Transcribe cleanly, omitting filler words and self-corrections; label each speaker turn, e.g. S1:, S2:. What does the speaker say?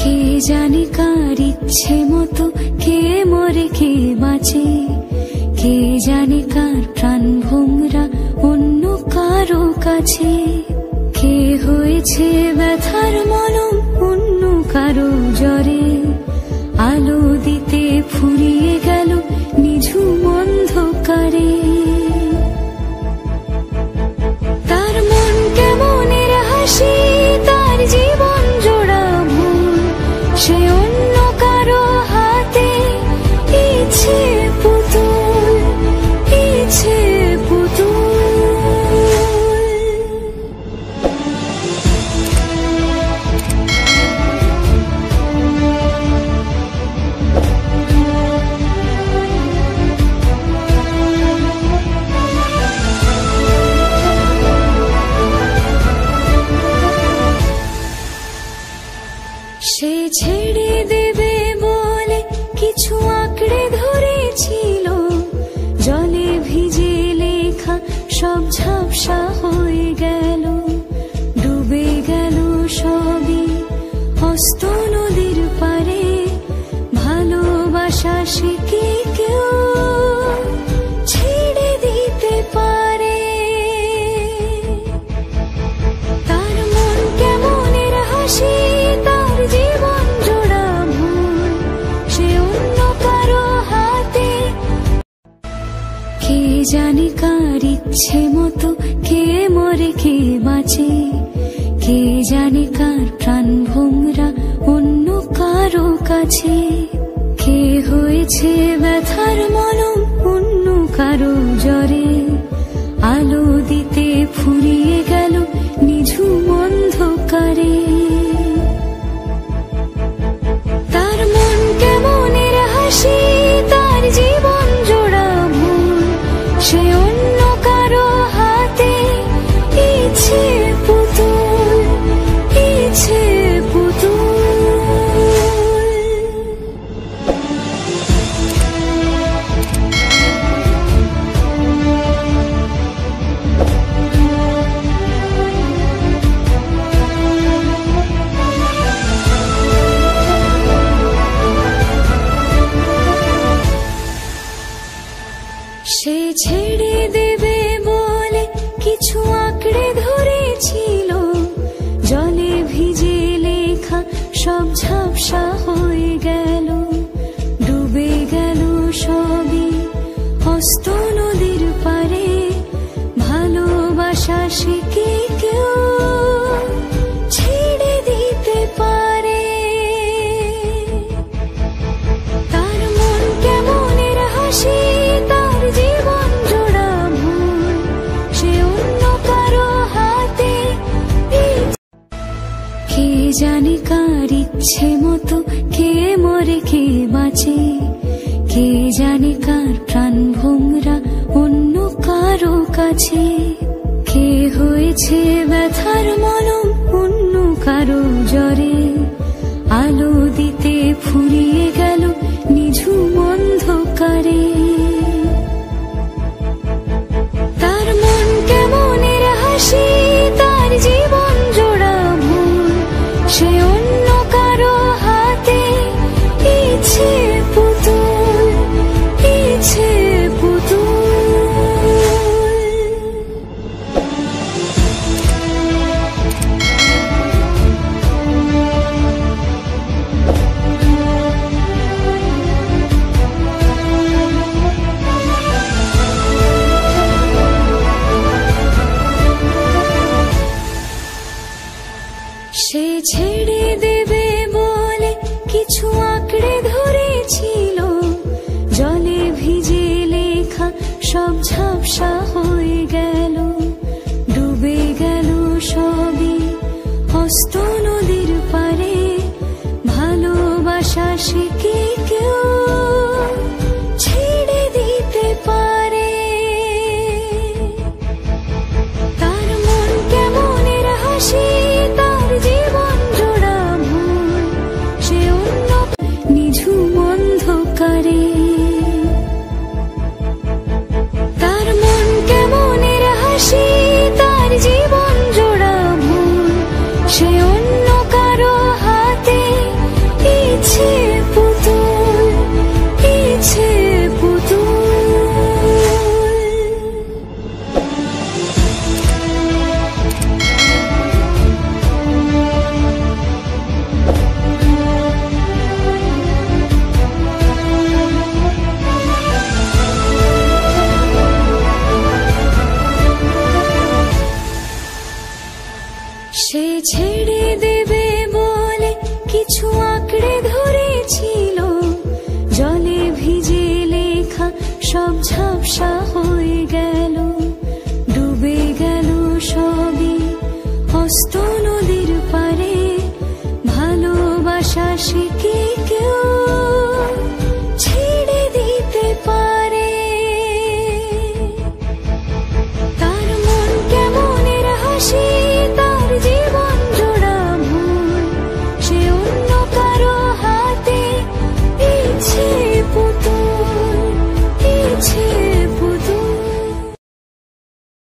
S1: কে জানে কার ইচ্ছে মতো কে মরে কে বাঁচে, কে জানে কার প্রাণ ভোমরা অন্য কারো কাছে। কে হয়েছে ব্যথার মলম অন্য কারো জ্বরে, আলো দিতে ফুরিয়ে গেল নিঝুম অন্ধকারে। তার মন কেমনের হাসি, তার জীবন জোড়া ভুল, সে অন্য কারো হাতে ইচ্ছে পুতুল, ইচ্ছে পুতুল। সে ছেড়ে দেবে বলে কিছু আঁকড়ে ধরেছিল, জলে ভিজে লেখা সব ঝাপসা হয়ে গেল, ডুবে গেল সবই অস্ত নদীর পারে। ভালোবাসা সে কি কেউ ছেড়ে দিতে পারে? তার মন কেমনের হাসি, তার জীবন জোড়া ভুল, সে অন্য কারো হাতে। কে জানে কার ইচ্ছে মতো কে মরে কে বাঁচে, কে জানে কার প্রাণ ভোমরা অন্য কারো কাছে। কে হয়েছে ব্যথার মলম অন্য কারো জ্বরে, আলো দিতে ফুরিয়ে গেল নিঝুম অন্ধকারে। তার মন কেমনের হাসি, তার জীবন জোড়া ভুল, সে অন্য কারো হাতে ইচ্ছে পুতুল, ইচ্ছে পুতুল। সে ছেড়ে দেবে বলে কিছু আঁকড়ে ধরেছিল, জলে ভিজে লেখা সব ঝাপসা হয়ে গেল, ডুবে গেল সবই অস্ত নদীর পারে। ভালোবাসা সে কি কেউ ছেড়ে দিতে পারে? তার মন কেমনের হাসি, তার জীবন জোড়া ভুল, সে অন্য কারো হাতে। কে জানে কার ইচ্ছে মতো কে মরে কে বাঁচে, কে জানে কার প্রাণ ভোমরা অন্য কারো কাছে। কে হয়েছে ব্যথার মলম অন্য কারো জ্বরে, আলো দিতে ফুরিয়ে গেল নিঝুম অন্ধকারে। তার মন কেমনের হাসি, তার জীবন জোড়া ভুল, সে অন্য কারো হাতে ইচ্ছে পুতুল, ইচ্ছে পুতুল। সে ছেড়ে দেবে বলে কিছু আঁকড়ে ধরেছিল, জলে ভিজে লেখা সব ঝাপসা হয়ে গেল, ডুবে গেল সবই অস্ত নদীর পারে। ভালোবাসা সে কি কেউ ছেড়ে দিতে পারে? তার মন কেমনের হাসি, তার জীবন জোড়া ভুল, সে অন্য নিঝুম অন্ধকারে। তার মন বিশ্বাসে কি কেউ ছেড়ে দিতে পারে? তার মন কেমনের হাসি, তার জীবন জোড়া ভুল, সে অন্য কারো হাতে ইচ্ছে পুতুল।